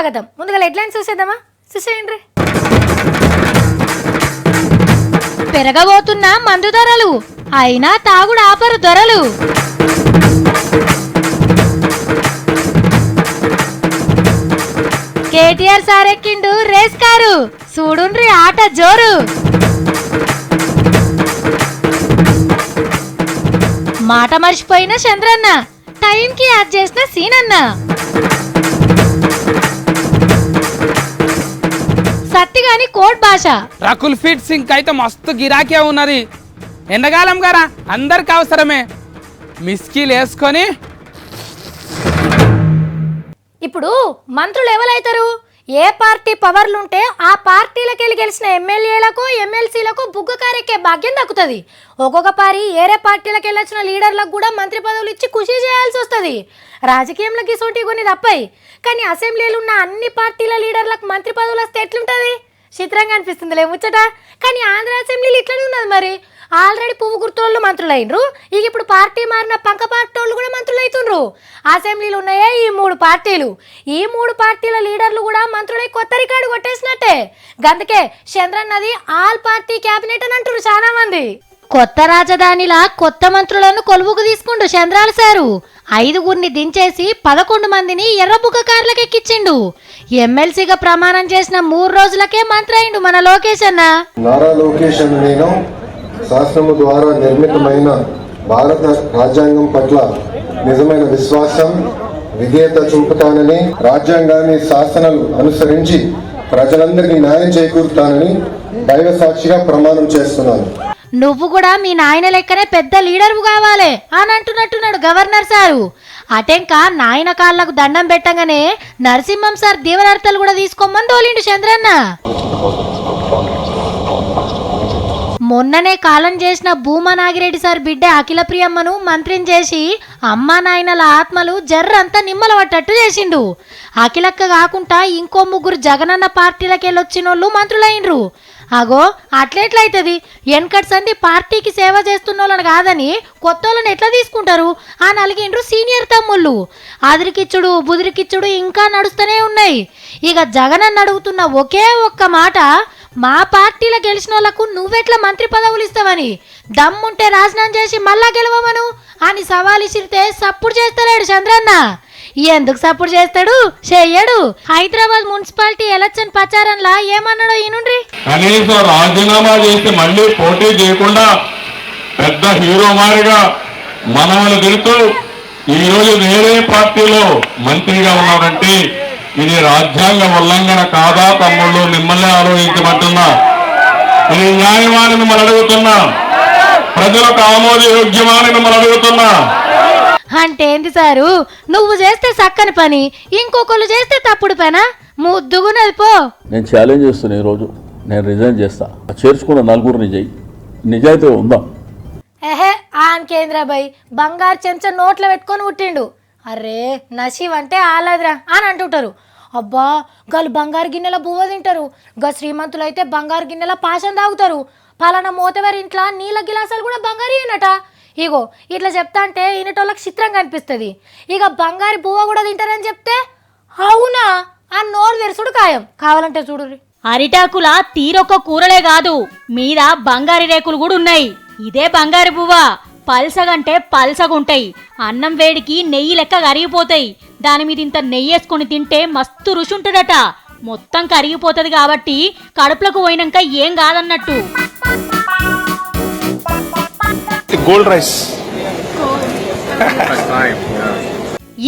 స్వాగతం. ముందుగా హెడ్లైన్స్ చూసేద్దామా? చూసేయండి. పెరగబోతున్న మందు ధరలు, అయినా తాగుడు ఆపరు ధరలు. కేటీఆర్ సార్ ఎక్కిండు రేస్ కారు, చూడుండ్రి ఆట జోరు. మాట మర్చిపోయిన చంద్రన్న, టైంకి యాడ్ చేసిన సీనన్న. సత్తిగాని కోడ్ భాష. రకుల్ ఫిట్ సింక్ అయితే మస్తు గిరాకే ఉన్నది. ఎండకాలం గారా అందరికి అవసరమే. మిస్కీలు వేసుకొని ఇప్పుడు మంత్రులు ఎవరైతారు? ఏ పార్టీ పవర్లుంటే ఆ పార్టీలకు వెళ్ళి గెలిచిన ఎమ్మెల్యేలకు ఎమ్మెల్సీలకు బుగ్గ కారెక్కే భాగ్యం దక్కుతుంది. ఒక్కొక్క పారి ఏరే పార్టీలకు వెళ్ళొచ్చిన లీడర్లకు కూడా మంత్రి పదవులు ఇచ్చి ఖుషి చేయాల్సి వస్తుంది. రాజకీయంలోకి సోటి కొన్ని తప్పాయి, కానీ అసెంబ్లీలో ఉన్న అన్ని పార్టీల లీడర్లకు మంత్రి పదవులు వస్తే ఎట్లుంటుంది? చిత్రంగా అనిపిస్తుందిలే ముచ్చట. కానీ ఆంధ్ర అసెంబ్లీలో ఇట్లనే ఉన్నది. మరి ఆల్రెడీ పువ్వు గుర్తోళ్ళు మంత్రులు అయినరు, ఇక ఇప్పుడు పార్టీ మారిన పంక పార్టీ వాళ్ళు కూడా మంత్రులు అవుతుండ్రు. అసెంబ్లీలు ఉన్నాయే ఈ 3 పార్టీలు. ఈ 3 పార్టీల లీడర్లు కూడా మంత్రులై కొత్త రికార్డు కొట్టేసినట్టే. గందుకే చంద్రన్నది ఆల్ పార్టీ క్యాబినెట్ అని అంటారు చాలా మంది. కొత్త రాజధానిలా కొత్త మంత్రులను కొలువుకు తీసుకుండు చంద్రాల సారు. 5గురిని దించేసి 11 మందిని ఎర్రబుగ్గ కార్లకు ఎక్కించిండు. ఎమ్మెల్సీగా ప్రమాణం చేసిన 3 రోజులకే మంత్రి అయిండు మన లోకేష్ అన్న. నారా లోకేష్ అన్న నేను శాసనము ద్వారా నిర్మితమైన భారత రాజ్యాంగం పట్ల నిజమైన విశ్వాసం, విధేయత చూపుతానని, రాజ్యాంగాన్ని శాసనాలు అనుసరించి ప్రజలందరికీ న్యాయం చేకూరుతానని దైవ సాక్షిగా ప్రమాణం చేస్తున్నాను. నువ్వు కూడా మీ నాయన లెక్కనే పెద్ద లీడరు కావాలి అని అంటున్నట్టున్నాడు గవర్నర్ సారు. అటెంక నాయన కాళ్లకు దండం పెట్టగానే నరసింహం సార్ దీవెనర్తలు కూడా తీసుకోమని తోలిండు చంద్రన్న. మొన్ననే కాలం చేసిన భూమా నాగిరెడ్డి సార్ బిడ్డ అఖిల ప్రియమ్మను మంత్రిని చేసి అమ్మా నాయనల ఆత్మలు జర్రంతా నిమ్మల పట్టట్టు చేసిండు. అఖిలక్క కాకుండా ఇంకో 3 జగనన్న పార్టీలకు వెళ్ళొచ్చినోళ్ళు మంత్రులైనరు. అగో అట్లెట్లయితుంది? వెనకటి సంది పార్టీకి సేవ చేస్తున్నోళ్ళని కాదని కొత్తోళ్ళని ఎట్లా తీసుకుంటారు అని అలిగిండ్రు సీనియర్ తమ్ముళ్ళు. ఆదిరికిచ్చుడు బుదిరికిచ్చుడు ఇంకా నడుస్తూనే ఉన్నాయి. ఇక జగనన్న అడుగుతున్న ఒకే ఒక్క మాట, మా పార్టీలో గెలిచిన వాళ్ళకు నువ్వెట్లా మంత్రి పదవులు ఇస్తావని, దమ్ముంటే రాజీనామా చేసి మళ్ళా గెలవమను అని సవాల్ ఇసిరితే సప్పుడు చేస్తలేడు చంద్రన్న. ఎందుకు సప్పుడు చేస్తాడు? చెయ్యడు. హైదరాబాద్ మున్సిపాలిటీ ఎలక్షన్ ప్రచారంలా ఏమన్నాడో ఈనుండ్రి. కనీసం రాజీనామా చేసి మళ్ళీ పోటీ చేయకుండా పెద్ద హీరో మారిగా మనవలు తిరుగుతూ ఈ రోజు వేరే పార్టీలో మంత్రిగా ఉన్నాడంటే ఇది రాజ్యాంగ ఉల్లంఘన కాదా తమ్ముళ్ళు? మిమ్మల్ని ఆలోచించమంటున్నా. ఇది న్యాయమాని మిమ్మల్ని అడుగుతున్నా. ప్రజలకు ఆమోదయోగ్యమాని మిమ్మల్ని అడుగుతున్నా. అంటే ఏంటి సారు? నువ్వు చేస్తే చక్కని పని, ఇంకొకరు చేస్తే తప్పుడు పనా? ముద్దుగున్నది పో. నేను ఛాలెంజ్ చేస్తున్నా, ఈరోజు నేను రిజైన్ చేస్తా. చేర్చుకున్న 4 నిజాయితీ ఉందా? ఏహే ఆన్ కేంద్రబాయ్ బంగారు చెంచా నోట్లో పెట్టుకొని పుట్టిండు. అరే నసీవ్ అంటే ఆలాదిరా అని అంటుంటారు. అబ్బా గలు బంగారు గిన్నెల బువ్వ తింటారు, గా శ్రీమంతులు అయితే బంగారు గిన్నెల పాశం తాగుతారు, పలానా మోతవారి ఇంట్లో నీళ్ళ గిలాసాలు కూడా బంగారు ఈయనట. ఇగో ఇట్లా చెప్తా అంటే ఈయనటోళ్ళకి చిత్రంగా అనిపిస్తుంది. ఇక బంగారు బువ్వ కూడా తింటారని చెప్తే అవునా అని నోరు తెరుసుడు ఖాయం. కావాలంటే చూడు, అరిటాకుల తీరొక్క కూరలే కాదు, మీద బంగారు రేకులు కూడా ఉన్నాయి. ఇదే బంగారు బువ్వ. పల్సగంటే పల్సగుంటాయి, అన్నం వేడికి నెయ్యి లెక్క కరిగిపోతాయి. దాని మీద ఇంత నెయ్యి వేసుకొని తింటే మస్తు రుచి ఉంటుందట. మొత్తం కరిగిపోతుంది కాబట్టి కడుపులకు పోయినాక ఏం కాదన్నట్టు. గోల్డ్ రైస్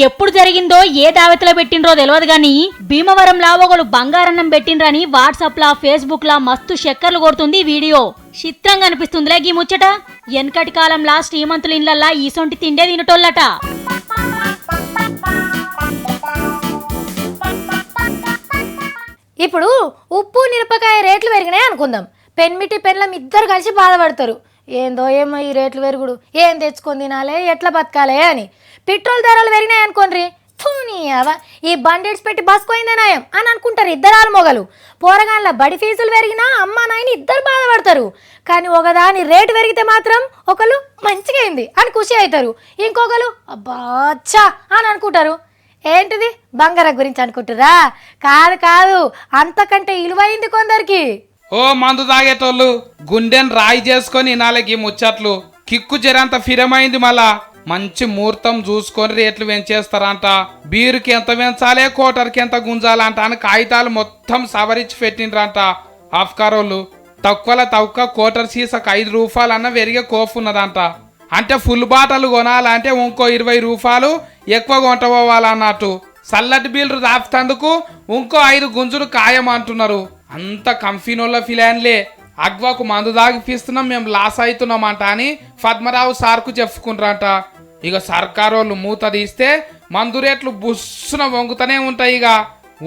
ఎప్పుడు జరిగిందో ఏ దావతిలో పెట్టిండ్రో తెలియదు గాని భీమవరంలా ఒకళ్ళు బంగారన్నం పెట్టిండ్రని వాట్సాప్ లా ఫేస్బుక్ లా మస్తు చక్కర్లు కొడుతుంది వీడియో. చిత్రంగా అనిపిస్తుందిలే గీ ముచ్చట. వెనకటి కాలంలా శ్రీమంతుల ఇళ్లల్లా ఈసొంటి తిండే తినటోళ్ళట. ఇప్పుడు ఉప్పు మిరపకాయ రేట్లు పెరిగినాయి అనుకుందాం. పెన్మిటి పెన్లం ఇద్దరు కలిసి బాధపడతారు. ఏందో ఏమో ఈ రేట్లు పెరుగుడు, ఏం తెచ్చుకొని తినాలే, ఎట్లా బతకాలే అని. పెట్రోల్ ధరలు పెరిగినాయి అనుకోండి, ఈ బండెడ్స్ పెట్టి బస్కోయిందే నయం అని అనుకుంటారు ఇద్దరు మొగలు. పోరగాళ్ళ బడి ఫీజులు పెరిగినా అమ్మ నాయన ఇద్దరు బాధపడతారు. కానీ ఒకదాని రేటు పెరిగితే మాత్రం ఒకరు మంచిగా అయింది అని ఖుషి అవుతారు, ఇంకొకరు అబ్బా అచ్చా అని అనుకుంటారు. ఏంటిది బంగారం గురించి అనుకుంటురా? కాదు కాదు, అంతకంటే ఇలువైంది కొందరికి. ఓ మందు తాగేటోళ్ళు గుండెని రాయి చేసుకొని నాలుగు ముచ్చట్లు కిక్కు జరంత ఫిరమైంది. మళ్ళా మంచి ముహూర్తం చూసుకొని రేట్లు పెంచేస్తారంట. బీరుకి ఎంత పెంచాలి, కోటర్కి ఎంత గుంజాలంట అని కాగితాలు మొత్తం సవరించి పెట్టిండ్రంట ఆఫ్కారోళ్ళు. తక్కువలో తక్కువ కోటర్ సీసకు 5 రూపాయలన్న పెరిగే కోఫ్ ఉన్నదంట. అంటే ఫుల్ బాటలు కొనాలంటే ఇంకో 20 రూపాయలు ఎక్కువ కొంటపోవాలన్నట్టు. చల్లటి బీలు దాపుతందుకు ఇంకో 5 గుంజులు ఖాయం అంటున్నారు. అంత కంఫీనోళ్ళ ఫిలాన్లే. అగ్వాకు మందు దాగిపిస్తున్నాం, మేము లాస్ అవుతున్నామంట అని పద్మరావు సార్కు చెప్పుకుంటారంట. ఇక సర్కారోళ్ళు మూత తీస్తే మందు రేట్లు బుస్సున వంగుతూనే ఉంటాయి. ఇక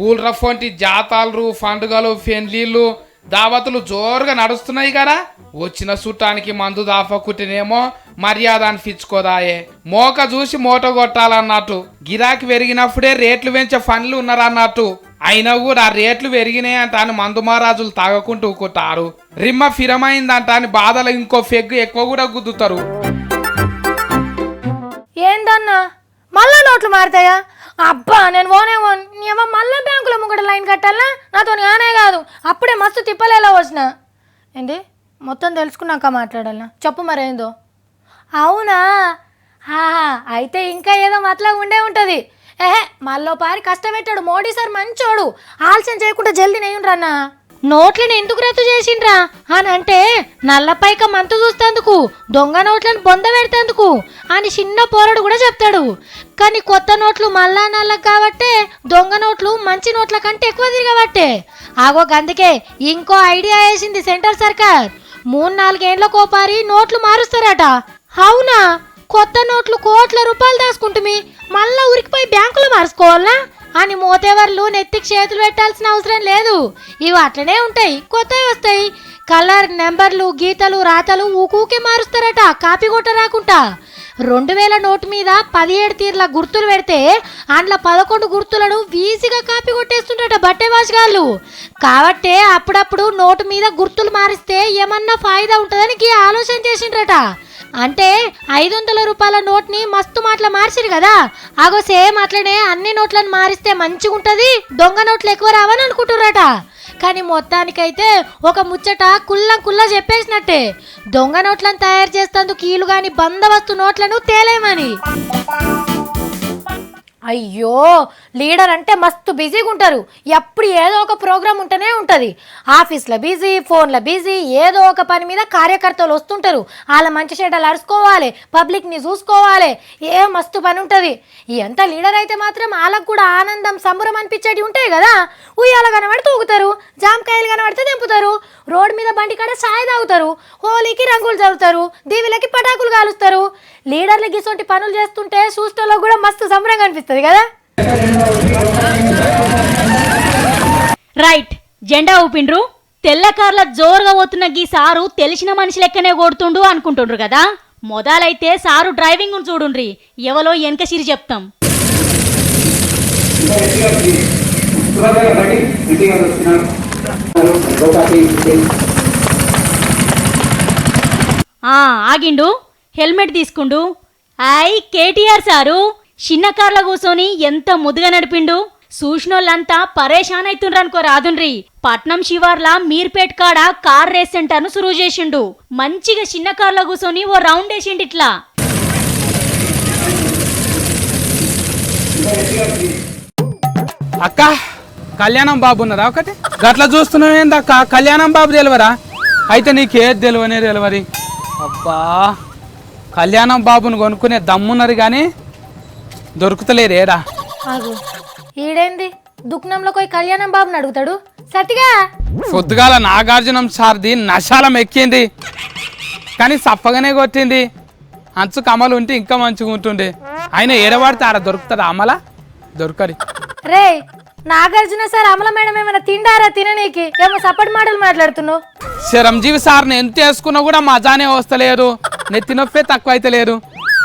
ఊళ్ళ ఫోంటి జాతాలు, పండుగలు, పెండ్లీళ్ళు, దావతులు జోరుగా నడుస్తున్నాయి కదా. వచ్చిన చుట్టానికి మందు దాపకుంటేనేమో మర్యాద అనిపించుకోదాయే. మోక చూసి మూట కొట్టాలన్నట్టు. గిరాకీ పెరిగినప్పుడే రేట్లు పెంచే పనులు ఉన్నారన్నట్టు. అయినా కూడా ఆ రేట్లు పెరిగినాయి అంట అని మందు మహారాజులు తాగకుంటూ ఊకుంటారు. రిమ్మ ఫిరమైందంట అని బాధలు ఇంకో ఫెగ్గు ఎక్కువ కూడా గుద్దుతారు. ఏందన్నా మళ్ళా నోట్లు మారుతాయా? అబ్బా నేను ఓనేమో మళ్ళా బ్యాంకులో ముంగట లైన్ కట్టాలా? నాతో కానే కాదు, అప్పుడే మస్తు తిప్పలేలా వచ్చిన. ఏంటి మొత్తం తెలుసుకున్నాక మాట్లాడాలా? చెప్పు మరేందో. అవునా? అయితే ఇంకా ఏదో మతలా ఉండే ఉంటుంది. మళ్ళీ పారి కష్టపెట్టాడు మోడీ సార్, మంచోడు. ఆలస్యం చేయకుండా జల్దీ నెయ్యుండ్రన్నా. నోట్లను ఎందుకు రద్దు చేసిండ్రా అని అంటే నల్లపైక మంతు చూస్తేందుకు, దొంగ నోట్లను బొంద పెడతాందుకు అని చిన్న పోరడు కూడా చెప్తాడు. కానీ కొత్త నోట్లు మళ్ళా నల్ల కాబట్టే దొంగ నోట్లు మంచి నోట్ల కంటే ఎక్కువ తిరగబట్టే. ఆగో అందుకే ఇంకో ఐడియా వేసింది సెంటర్ సర్కార్. 3-4 ఏళ్లకో పారి నోట్లు మారుస్తారట. అవునా? కొత్త నోట్లు కోట్ల రూపాయలు దాచుకుంటుమి మళ్ళా ఉరికిపోయి బ్యాంకులో మార్చుకోవాలా అని మోతేవర్లు నెత్తికి చేతులు పెట్టాల్సిన అవసరం లేదు. ఇవి అట్లనే ఉంటాయి, కొత్తవి వస్తాయి. కలర్, నెంబర్లు, గీతలు, రాతలు ఊకూకే మారుస్తారట, కాపీ కొట్ట రాకుండా. 2000 నోటు మీద 17 తీర్ల గుర్తులు పెడితే అందులో 11 గుర్తులను ఈజీగా కాపీ కొట్టేస్తుండట బట్టే వాషగాళ్ళు. కాబట్టే అప్పుడప్పుడు నోటు మీద గుర్తులు మారిస్తే ఏమన్నా ఫాయిదా ఉంటుందని ఆలోచన చేసిండ్రట. అంటే 500 రూపాయల నోట్ని మస్తు మాటలు మార్చిరు కదా, ఆగో సేమ్ అట్లనే అన్ని నోట్లను మారిస్తే మంచిగుంటది, దొంగ నోట్లు ఎక్కువ రావని అనుకుంటున్నారట. కానీ మొత్తానికైతే ఒక ముచ్చట కుల్లా చెప్పేసినట్టే, దొంగ నోట్లను తయారు చేస్తేందుకు కీలు గాని బందవస్తు నోట్లను తేలేమని. అయ్యో లీడర్ అంటే మస్తు బిజీగా ఉంటారు. ఎప్పుడు ఏదో ఒక ప్రోగ్రామ్ ఉంటూనే ఉంటుంది. ఆఫీస్లో బిజీ, ఫోన్లో బిజీ, ఏదో ఒక పని మీద కార్యకర్తలు వస్తుంటారు. వాళ్ళ మంచి చెడ్డలు అరుచుకోవాలి, పబ్లిక్ని చూసుకోవాలి, ఏ మస్తు పని ఉంటుంది. ఎంత లీడర్ అయితే మాత్రం వాళ్ళకు కూడా ఆనందం, సంబరం అనిపించేవి ఉంటాయి కదా. ఉయ్యాల కనబడితే ఊగుతారు, జామకాయలు కనబడితే తెంపుతారు, రోడ్డు మీద బండి కాడ సాయి తాగుతారు, హోలీకి రంగులు చదువుతారు, దీవులకి పటాకులు కాలుస్తారు. లీడర్లకి ఇటువంటి పనులు చేస్తుంటే చూస్తలో కూడా మస్తు సంబరంగా అనిపిస్తుంది కదా. రైట్, జెండా ఊపిండ్రు. తెల్ల కార్ల జోరుగా పోతున్న గీ సారు తెలిసిన మనిషి లెక్కనే కొడుతుండు అనుకుంటుండ్రు కదా. మొదలైతే సారు డ్రైవింగ్ చూడుండ్రి, ఎవలో వెనక సిరి చెప్తాం. ఆగిండు, హెల్మెట్ తీసుకుండు. కేటీఆర్ సారు చిన్న కార్ల కూర్చొని ఎంత ముద్దుగా నడిపిండు. చూసినోళ్ళంతా పరేషాన్ అవుతుండ్రు అనుకో రాదుండ్రి. పట్నం శివార్లా మీర్పేట్ కాడ కార్ రేస్ సెంటర్ను సురువు చేసిండు. మంచిగా చిన్న కార్ల కూర్చొని ఓ రౌండ్ వేసిండు ఇట్లా. అక్క కళ్యాణం బాబు ఉన్నదా ఒకటి? గట్లా చూస్తున్నావు ఏందక్క? కళ్యాణం బాబు తెలియరా? అయితే నీకేది తెలియని. అబ్బా కళ్యాణం బాబుని కొనుక్కునే దమ్మున్నది కానీ దొరుకుతలేరేరా. ఈడేంది దుఃఖంలో పోయి కళ్యాణం బాబుని అడుగుతాడు సతిగా? పొద్దుగాల నాగార్జునం సార్ది నశాలం ఎక్కింది కానీ సప్పగానే కొట్టింది. అంచు కమలు ఉంటే ఇంకా మంచిగా ఉంటుండే. ఆయన ఏడవాడితే ఆడ దొరుకుతుందా అమల? దొరకది. రే నాగార్జున సార్ అమల మేడం ఏమైనా తిండారా? తిననీకి ఏమో సపటి మాటలు మాట్లాడుతున్నావు. చిరంజీవి సార్ని ఎంత వేసుకున్నా కూడా మజానే వస్తలేదు, నెత్తి నొప్పే తక్కువ అయితే లేదు.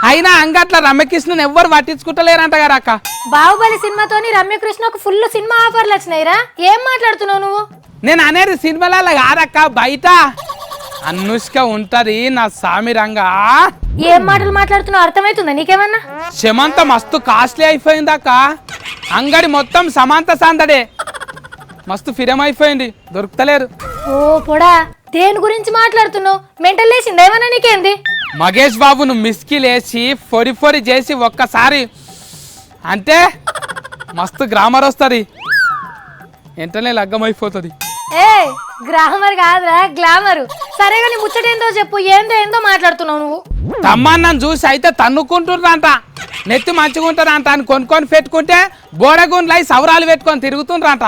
అయినా అంగట్ల రమ్యకృష్ణని ఎవ్వరు పట్టించుకుంటలేరంట కదా అక్క. బాహుబలి సినిమాతోని రమ్యకృష్ణకు ఫుల్ సినిమా ఆఫర్లు వచ్చినాయిరా. ఏం మాట్లాడుతున్నావు నువ్వు? నేను అనేది సినిమాల కాదక్క, బయట అనుష్క ఉంటది నా సామిరంగా. ఏం మాటలు మాట్లాడుతున్నావు అర్థమవుతుందా నీకేమన్నా? సమంత మస్తు కాస్ట్లీ అయిపోయిందాక. అంగడి మొత్తం సమంత సందడే. మస్తు ఫిరం అయిపోయింది, దొరుకుతలేరు. ఓ పొడా, దేని గురించి మాట్లాడుతున్నావు? మెంటల్ లేసింది ఏమన్నా నీకేంది? మగేష్ బాబును మిస్కిలేసి పొడి పొడి చేసి ఒక్కసారి అంటే మస్తు గ్రామర్ వస్తుంది, వెంటనే లగ్గమైపోతుంది. ఏ గ్రామర్ కాదురా, గ్లామర్. సరేగా నీ ముచ్చటేందో చెప్పు, ఏందో మాట్లాడుతున్నావు నువ్వు? తమ్మన్నను చూసి అయితే తన్నుకుంటున్నారంట, నెత్తి మంచిగుంటారంట అని కొనుక్కొని పెట్టుకుంటే బోడగుండ్లై సవరాలు పెట్టుకొని తిరుగుతుండ్రంట.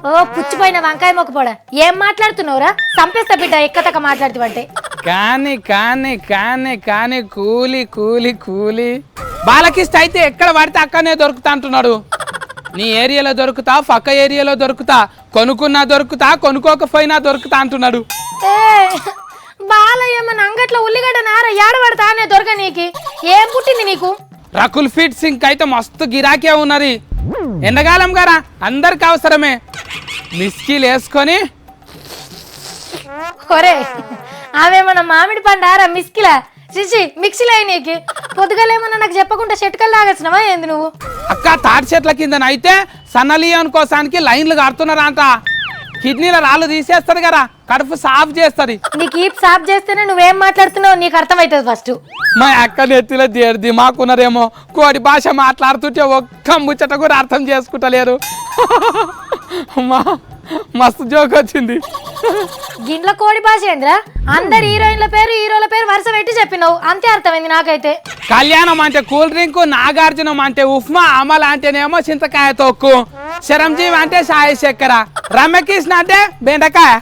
ఓ పుచ్చిపోయిన వంకాయ మొక్కపోడా, ఏం మాట్లాడుతున్నావురా? చంపేస్తా బిడ్డ ఎక్కతక్క మాట్లాడుతావంటే. కానీ కానీ కానీ కానీ కూలి కూలి కూలి బాలకిష్ట అయితే ఎక్కడ పడితే అక్కడనే దొరుకుతా అంటున్నాడు. నీ ఏరియాలో దొరుకుతా, పక్క ఏరియాలో దొరుకుతా, కొనుక్కున్నా దొరుకుతా, కొనుక్కోకపోయినా దొరుకుతా అంటున్నాడు. ఏ బాలయ్య మన అంగట్లో ఉల్లిగడ్డ నార ఏడబడతా అనే దొరక నీకి ఏం పుట్టింది నీకు? రకుల్ ఫీట్ సింక్ అయితే మస్తు గిరాకే ఉన్నది. ఎండకాలం గారా అందరికి అవసరమే. మిస్కీలు వేసుకొని ఒరే ఆమె మన మామిడి పండారా మిస్కిలా చిచి మిక్సీలో నీకు పొద్దుగలేమన్నా నాకు చెప్పకుండా చెట్కలు తాగచ్చినవా ఏంది నువ్వు? అక్క తాటి చెట్ల కింద అయితే సన్నలియోన్ కోసానికి లైన్లు కడుతున్నారంట. కిడ్నీల రాళ్ళు తీసేస్తారు కదా, కడుపు సాఫ్ చేస్తుంది. నీకు ఈ సాఫ్ చేస్తేనే నువ్వేం మాట్లాడుతున్నావు నీకు అర్థమవుతుంది ఫస్ట్. మా అక్క నెత్తిలో దిమాకున్నారేమో, కోడి భాష మాట్లాడుతుంటే ఒక్క ముచ్చట కూడా అర్థం చేసుకుంటలేరు. మస్తు జోక్ వచ్చింది. గిన్నెల కోడి భాష ఏంద్రా? అందరు హీరోయిన్ల పేరు వరుస పెట్టి చెప్పినావు, అంతే అర్థమైంది నాకైతే. కళ్యాణం అంటే కూల్ డ్రింక్, నాగార్జునం అంటే ఉప్మా, అమల అంటేనేమో చింతకాయ తొక్కు, చిరంజీవి అంటే సాయి చక్కెర, రమ్యకృష్ణ అంటే బెండకాయ.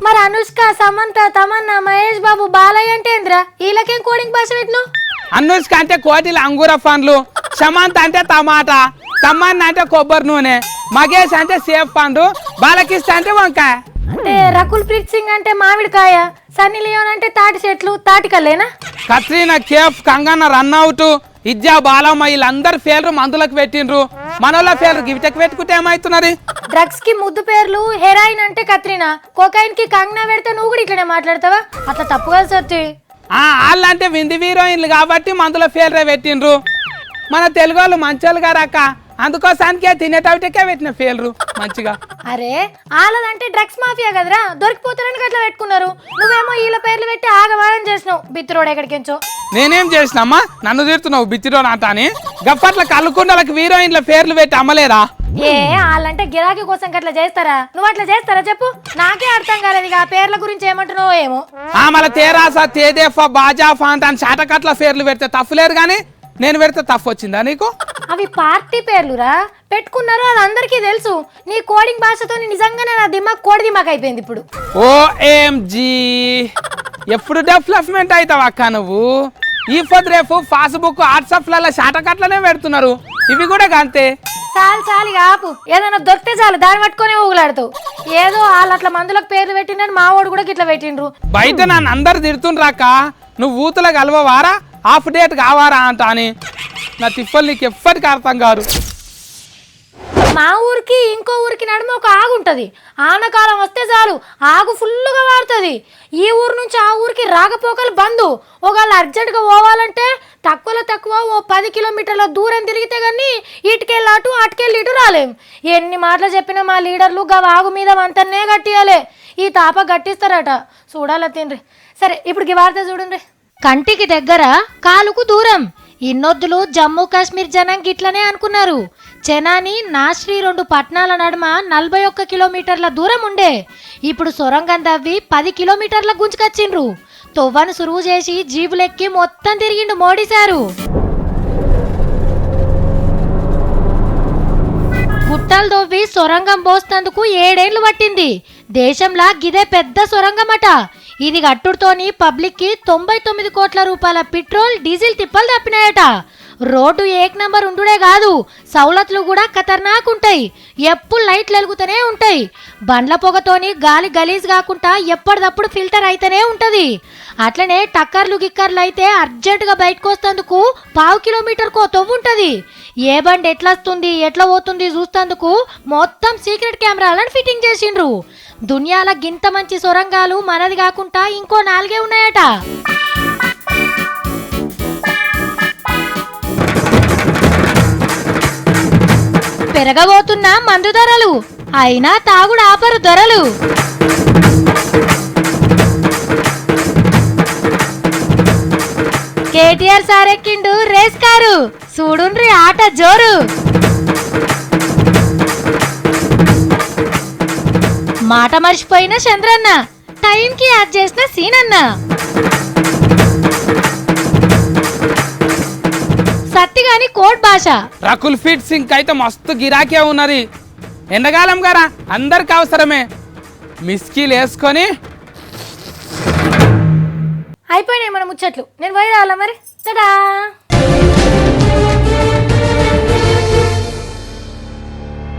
మరి అనుష్క, సమంత, తమన్నా, మహేష్ బాబు, బాలయ్య అంటే ఏంద్రా? వీళ్ళకేం కోడింగ్ భాష పెట్టినావు? అనుష్క అంటే కోటిల అంగూర పండ్లు, సమంత అంటే టమాటా, తమ్మన్న అంటే కొబ్బరి నూనె, మగేష్ అంటే సేఫ్ పండు, బాలకృష్ణ అంటే వంకాయ. అంటే రకుల్ ప్రీత్ సింగ్ అంటే మామిడికాయ, సన్నీ లియోన్ అంటే తాటి చెట్లు, తాటికల్లేనా? కత్రీనా కేఫ్, కంగన్న రన్అవుట్, ఇజ్జా బాలమ్మ వీళ్ళందరు పేర్లు మందులకు పెట్టిండ్రు. మనోళ్ళ పేర్లు గివిటకి పెట్టుకుంటే ఏమవుతున్నది? డ్రగ్స్ కి ముద్దు పేర్లు. హెరాయిన్ అంటే కత్రీనా, కోకైన్ కి కంగనా పెడితే నువ్వు కూడా ఇట్లనే మాట్లాడతావా? అట్లా తప్పు కదా సత్తి. వాళ్ళంటే వింది హీరోయిన్లు కాబట్టి మందుల పేర్లే పెట్టిండ్రు. మన తెలుగు వాళ్ళు మంచోళ్ళు గారక్క, అందుకోసానికే తినేటవిటకే పెట్టిన పేర్లు మంచిగా. అరే వాళ్ళదంటే డ్రగ్స్ మాఫియా కదరా, దొరికిపోతారని అట్లా పెట్టుకున్నారు. నువ్వేమో వీళ్ళ పేర్లు పెట్టి ఆగవారం చేసినావు. బిత్తురోడు ఎక్కడికించో. నేనేం చేసినమ్మా? నన్ను తిడుతున్నావు బిచ్చిరోడు అంట అని? గప్పట్ల కళ్ళుకుండలకు హీరోయిన్ల పేర్లు పెట్టి అమ్మలేరా? ఏ వాళ్ళంటే గిరాకీ కోసం అట్లా చేస్తారా? నువ్వు అట్లా చేస్తారా చెప్పు? నాకే అర్థం కాలేదు ఆ పేర్ల గురించి ఏమంటున్నావో ఏమో. మళ్ళీ తేరాసా, తేదేఫా, బాజాఫా అంటే అని చాటకట్ల పేర్లు పెడితే తప్పులేదు, కానీ నేను పెడితే తప్పు వచ్చిందా నీకు? అవి పార్టీ పేర్లురా, పెట్టుకున్నారు, అది అందరికీ తెలుసు. నీ కోడింగ్ భాషతో నిజంగానే నా దిమాగ్ కోడి దిమాగ్ అయిపోయింది ఇప్పుడు. ఓఎంజీ, ఎప్పుడు డెవలప్మెంట్ అవుతావు అక్క నువ్వు? ఈ పొద్దు రేపు ఫేస్బుక్, వాట్సాప్లలో షాటకట్లనే పెడుతున్నారు, ఇవి కూడా అంతే. చాలు ఆపు. ఏదైనా దొరికితే చాలు దాన్ని పట్టుకొని ఊగులాడుతావు. ఏదో వాళ్ళు అట్లా మందులకు పేర్లు పెట్టిండ్రు, మా వాడు కూడా ఇట్లా పెట్టిండ్రు. బయట నన్ను అందరు తిడుతుండ్రాక, నువ్వు ఊతులకు కలవవారా, హాఫ్ డేట్ కావారా అంట అని. నా తిప్పలు నీకు ఎప్పటికీ అర్థం కాదు. మా ఊరికి ఇంకో ఊరికి నడుమ ఒక ఆగు ఉంటుంది. ఆనకాలం వస్తే చాలు ఆగు ఫుల్గా వాడుతుంది. ఈ ఊరు నుంచి ఆ ఊరికి రాకపోకలు బంద్. ఒకవేళ అర్జెంటుగా పోవాలంటే తక్కువలో తక్కువ ఓ 10 కిలోమీటర్ల దూరం తిరిగితే కానీ ఇటుకెళ్ళి అటు అటుకెళ్ళి ఇటు రాలేం. ఎన్ని మాటలు చెప్పినా మా లీడర్లు గా వాగు మీద వంతన్నే కట్టియాలి. ఈ తాప గట్టిస్తారట, చూడాల తిండ్రి. సరే ఇప్పుడు ఈ వార్త చూడండి. కంటికి దగ్గర కాలుకు దూరం. ఇన్నొద్దులు జమ్మూ కాశ్మీర్ జనం గిట్లనే అనుకున్నారు. చెనాని, నాశ్రీ 2 పట్టణాల నడుమ 41 కిలోమీటర్ల దూరం ఉండే. ఇప్పుడు సొరంగం తవ్వి 10 కిలోమీటర్ల గుంజుకొచ్చిండ్రు. తొవ్వను సురువు చేసి జీబులెక్కి మొత్తం తిరిగిండు మోడీ సారు. గుట్టలు తవ్వి సొరంగం పోస్తందుకు 7 ఏళ్లు పట్టింది. దేశంలా గిదే పెద్ద సొరంగమట. ఇది గట్టుడుతోని పబ్లిక్ కి 99 కోట్ల రూపాయల పెట్రోల్, డీజిల్ తిప్పలు తప్పినాయట. రోడ్డు ఏక్ నంబర్ ఉండుడే కాదు, సౌలతులు కూడా ఖతర్నాక్ ఉంటాయి. ఎప్పుడు లైట్లు వెలుగుతూనే ఉంటాయి. బండ్ల పొగతోని గాలి గలీజ్ కాకుండా ఎప్పటిదప్పుడు ఫిల్టర్ అయితేనే ఉంటది. అట్లనే టక్కర్లు గిక్కర్లు అయితే అర్జెంటుగా బయటకు వస్తేందుకు 1/2 కిలోమీటర్కో తొవ్వు ఉంటది. ఏ బండి ఎట్లా వస్తుంది ఎట్లా పోతుంది చూస్తేందుకు మొత్తం సీక్రెట్ కెమెరాలను ఫిట్టింగ్ చేసిండ్రు. దునియాల గింత మంచి సొరంగాలు మనది కాకుండా ఇంకో 4 ఉన్నాయట. పెరగబోతున్న మందు ధరలు, అయినా తాగుడు ఆపరు ధరలు. కేటీఆర్ సార్ ఎక్కిండు రేస్ కారు, చూడుండ్రి ఆట జోరు. మాట మర్చిపోయిన చంద్రన్న, టైంకి యాడ్ చేసిన సీనన్న. సత్తిగాని కోడ్ భాష. రకుల్ ఫిట్ సింక్ అయితే మస్తు గిరాకే ఉన్నది. ఎండకాలం గారా అందరికి అవసరమే. మిస్కీలు వేసుకొని అయిపోయినాయి మన ముచ్చట్లు. నేను పోయి రావాలా మరి. టడా.